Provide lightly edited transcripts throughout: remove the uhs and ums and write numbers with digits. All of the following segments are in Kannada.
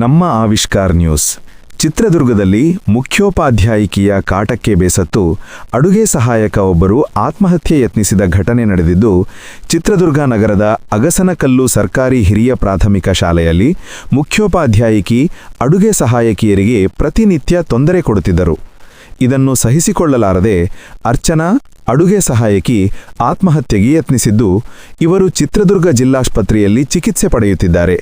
ನಮ್ಮ ಆವಿಷ್ಕಾರ್ ನ್ಯೂಸ್. ಚಿತ್ರದುರ್ಗದಲ್ಲಿ ಮುಖ್ಯೋಪಾಧ್ಯಾಯಿಕಿಯ ಕಾಟಕ್ಕೆ ಬೇಸತ್ತು ಅಡುಗೆ ಸಹಾಯಕ ಒಬ್ಬರು ಆತ್ಮಹತ್ಯೆ ಯತ್ನಿಸಿದ ಘಟನೆ ನಡೆದಿದ್ದು, ಚಿತ್ರದುರ್ಗ ನಗರದ ಅಗಸನಕಲ್ಲು ಸರ್ಕಾರಿ ಹಿರಿಯ ಪ್ರಾಥಮಿಕ ಶಾಲೆಯಲ್ಲಿ ಮುಖ್ಯೋಪಾಧ್ಯಾಯಿಕಿ ಅಡುಗೆ ಸಹಾಯಕಿಯರಿಗೆ ಪ್ರತಿನಿತ್ಯ ತೊಂದರೆ ಕೊಡುತ್ತಿದ್ದರು. ಇದನ್ನು ಸಹಿಸಿಕೊಳ್ಳಲಾರದೆ ಅರ್ಚನಾ, ಅಡುಗೆ ಸಹಾಯಕಿ ಆತ್ಮಹತ್ಯೆಗೆ ಯತ್ನಿಸಿದ್ದು, ಇವರು ಚಿತ್ರದುರ್ಗ ಜಿಲ್ಲಾಸ್ಪತ್ರೆಯಲ್ಲಿ ಚಿಕಿತ್ಸೆ ಪಡೆಯುತ್ತಿದ್ದಾರೆ.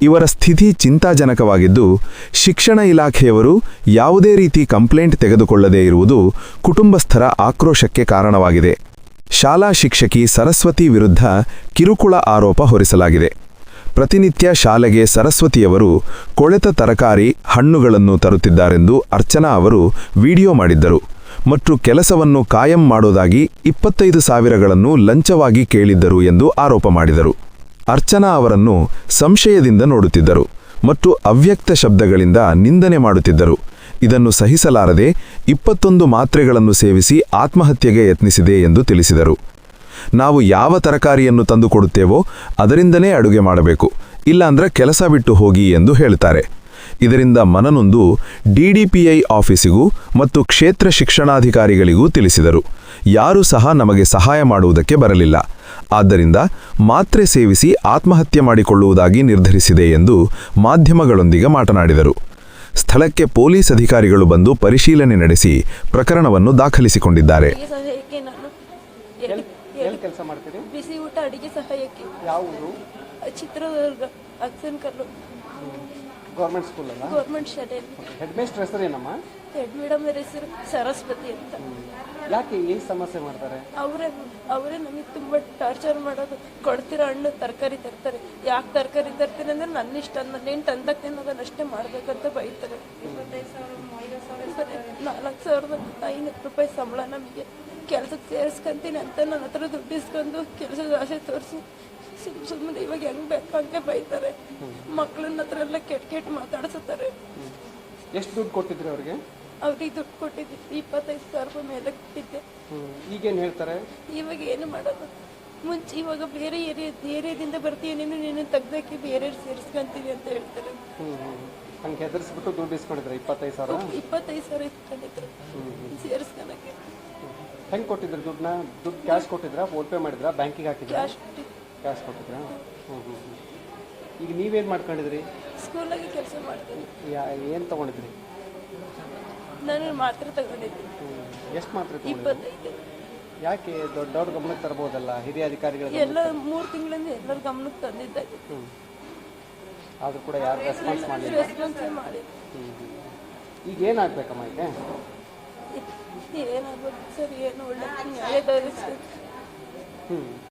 ಇವರ ಸ್ಥಿತಿ ಚಿಂತಾಜನಕವಾಗಿದ್ದು, ಶಿಕ್ಷಣ ಇಲಾಖೆಯವರು ಯಾವುದೇ ರೀತಿ ಕಂಪ್ಲೇಂಟ್ ತೆಗೆದುಕೊಳ್ಳದೇ ಇರುವುದು ಕುಟುಂಬಸ್ಥರ ಆಕ್ರೋಶಕ್ಕೆ ಕಾರಣವಾಗಿದೆ. ಶಾಲಾ ಶಿಕ್ಷಕಿ ಸರಸ್ವತಿ ವಿರುದ್ಧ ಕಿರುಕುಳ ಆರೋಪ ಹೊರಿಸಲಾಗಿದೆ. ಪ್ರತಿನಿತ್ಯ ಶಾಲೆಗೆ ಸರಸ್ವತಿಯವರು ಕೊಳೆತ ತರಕಾರಿ, ಹಣ್ಣುಗಳನ್ನು ತರುತ್ತಿದ್ದಾರೆಂದು ಅರ್ಚನಾ ಅವರು ವಿಡಿಯೋ ಮಾಡಿದ್ದರು ಮತ್ತು ಕೆಲಸವನ್ನು ಕಾಯಂ ಮಾಡೋದಾಗಿ 25,000ಗಳನ್ನು ಲಂಚವಾಗಿ ಕೇಳಿದ್ದರು ಎಂದು ಆರೋಪ ಮಾಡಿದರು. ಅರ್ಚನಾ ಅವರನ್ನು ಸಂಶಯದಿಂದ ನೋಡುತ್ತಿದ್ದರು ಮತ್ತು ಅವ್ಯಕ್ತ ಶಬ್ದಗಳಿಂದ ನಿಂದನೆ ಮಾಡುತ್ತಿದ್ದರು. ಇದನ್ನು ಸಹಿಸಲಾರದೆ 21 ಮಾತ್ರೆಗಳನ್ನು ಸೇವಿಸಿ ಆತ್ಮಹತ್ಯೆಗೆ ಯತ್ನಿಸಿದೆ ಎಂದು ತಿಳಿಸಿದರು. ನಾವು ಯಾವ ತರಕಾರಿಯನ್ನು ತಂದುಕೊಡುತ್ತೇವೋ ಅದರಿಂದನೇ ಅಡುಗೆ ಮಾಡಬೇಕು, ಇಲ್ಲಾಂದ್ರೆ ಕೆಲಸ ಬಿಟ್ಟು ಹೋಗಿ ಎಂದು ಹೇಳ್ತಾರೆ. ಇದರಿಂದ ಮನನೊಂದು ಡಿಡಿಪಿಐ ಆಫೀಸಿಗೂ ಮತ್ತು ಕ್ಷೇತ್ರ ಶಿಕ್ಷಣಾಧಿಕಾರಿಗಳಿಗೂ ತಿಳಿಸಿದರು. ಯಾರೂ ಸಹ ನಮಗೆ ಸಹಾಯ ಮಾಡುವುದಕ್ಕೆ ಬರಲಿಲ್ಲ. ಆದ್ದರಿಂದ ಮಾತ್ರೆ ಸೇವಿಸಿ ಆತ್ಮಹತ್ಯೆ ಮಾಡಿಕೊಳ್ಳುವುದಾಗಿ ನಿರ್ಧರಿಸಿದೆ ಎಂದು ಮಾಧ್ಯಮಗಳೊಂದಿಗೆ ಮಾತನಾಡಿದರು. ಸ್ಥಳಕ್ಕೆ ಪೊಲೀಸ್ ಅಧಿಕಾರಿಗಳು ಬಂದು ಪರಿಶೀಲನೆ ನಡೆಸಿ ಪ್ರಕರಣವನ್ನು ದಾಖಲಿಸಿಕೊಂಡಿದ್ದಾರೆ. ಬಿಸಿ ಊಟ ಅಡಿಗೆ ಸಹಾಯಕ್ಕೆ ಚಿತ್ರದುರ್ಗ ಅಗಸನಕಲ್ಲು ಗೌರ್ಮೆಂಟ್ ಸ್ಕೂಲ್ ಅಲ್ಲ, ಗೌರ್ಮೆಂಟ್ ಶಾಲೆ. ಹೆಡ್ ಮೇಸ್ಟರ್ ಹೆಸರು ಏನಮ್ಮ? ಹೆಡ್ ಮೇಡಮ್ ಹೆಸರು ಸರಸ್ವತಿ ಅಂತ. ಯಾಕೆ ಈ ಸಮಸ್ಯೆ ಮಾಡ್ತಾರೆ? ಅವರೇ ನಮಗೆ ತುಂಬ ಟಾರ್ಚರ್ ಮಾಡೋದು. ಕೊಡ್ತಿರೋ ಹಣ್ಣು ತರಕಾರಿ ತರ್ತಾರೆ. ಯಾಕೆ ತರಕಾರಿ ತರ್ತೀನಿ ಅಂದ್ರೆ ನನ್ನ ಇಷ್ಟ, ನಾನೇನು ತಂದಕ್ಕೆ ಅದನ್ನು ಅಷ್ಟೇ ಮಾಡಬೇಕಂತ ಬೈತಾರೆ. 4,500 ರೂಪಾಯಿ ಸಂಬಳ. ನಮಗೆ ಕೆಲಸಕ್ಕೆ ಸೇರಿಸ್ಕೊಂತೀನಿ ಅಂತ ನನ್ನ ಹತ್ರ ದುಡ್ಡು ಇಸ್ಕೊಂಡು ಕೆಲಸದ ಆಸೆ ತೋರಿಸಿ ಸುಮ್ಮನೆ ಇವಾಗ ಹೆಂಗೆ ಬೇಕು ಹಂಗೆ ಬೈತಾರೆ. ಮಕ್ಕಳನ್ನ ಹತ್ರ ಎಲ್ಲ ಕೆಟ್ಟ ಮಾತಾಡ್ಸುತ್ತಾರೆ. ಎಷ್ಟು ದುಡ್ಡು ಕೊಟ್ಟಿದ್ರಿ ಅವ್ರಿಗೆ? ಅವ್ರಿಗೆ ದುಡ್ಡು ಕೊಟ್ಟಿದ್ದೆ 25,000 ರೂಪಾಯಿ ಮೇಲೆ ಕೊಟ್ಟಿದ್ದೆ. ಈಗೇನು ಹೇಳ್ತಾರೆ? ಇವಾಗ ಏನು ಮಾಡೋದು? ಮುಂಚೆ ಇವಾಗ ಬೇರೆ ಏರಿಯಾದಿಂದ ಬರ್ತೀನಿ, ನೀನು ತೆಗ್ದಾಕಿ ಬೇರೆ ಸೇರಿಸ್ಕೊಂತೀವಿ ಅಂತ ಹೇಳ್ತಾರೆ. ಹಂಗೆ ಹೆದರ್ಸ್ಬಿಟ್ಟು ದುಡ್ಡು ಇಸ್ಕೊಂಡಿದ್ರೆ 25,000 ಇಸ್ಕೊಂಡಿದ್ರು ಸೇರಿಸ್ಕೊಳಕ್ಕೆ. ಹೆಂಗೆ ಕೊಟ್ಟಿದ್ರು ದುಡ್ಡನ್ನ? ದುಡ್ಡು ಕ್ಯಾಶ್ ಕೊಟ್ಟಿದ್ರಾ, ಫೋನ್ ಪೇ ಮಾಡಿದ್ರಾ, ಬ್ಯಾಂಕಿಗೆ ಹಾಕಿದ್ರಾ? ಕ್ಯಾಶ್ ಕೊಟ್ಟಿದ್ರಾ? ಈಗ ನೀವೇನು ಮಾಡ್ಕೊಂಡಿದ್ರಿ? ಸ್ಕೂಲಾಗಿ ಕೆಲಸ ಮಾಡ್ತೀನಿ. ಏನು ತೊಗೊಂಡಿದ್ರಿ? ನಾನು ಮಾತ್ರೆ ತಗೊಂಡಿದ್ದೆ. ಎಷ್ಟು ಮಾತ್ರೆ? 25. ಯಾಕೆ ದೊಡ್ಡವ್ರ ಗಮನಕ್ಕೆ ತರಬಹುದಲ್ಲ? ಹಿರಿಯ ಅಧಿಕಾರಿಗಳು ಎಲ್ಲ 3 ತಿಂಗಳಿಂದ ಎಲ್ಲರ ಗಮನಕ್ಕೆ ತಂದಿದ್ದೆ. ಆದರೂ ಕೂಡ ಯಾರು ರೆಸ್ಪಾನ್ಸ್ ಮಾಡಿ. ಈಗ ಏನಾಗಬೇಕಮ್ಮ? ಈಗ ಏನಾಗಬೇಕು ಸರ್? ಏನು ಒಳ್ಳೆ ನ್ಯಾಯ ದೊರಕಿಸಿ.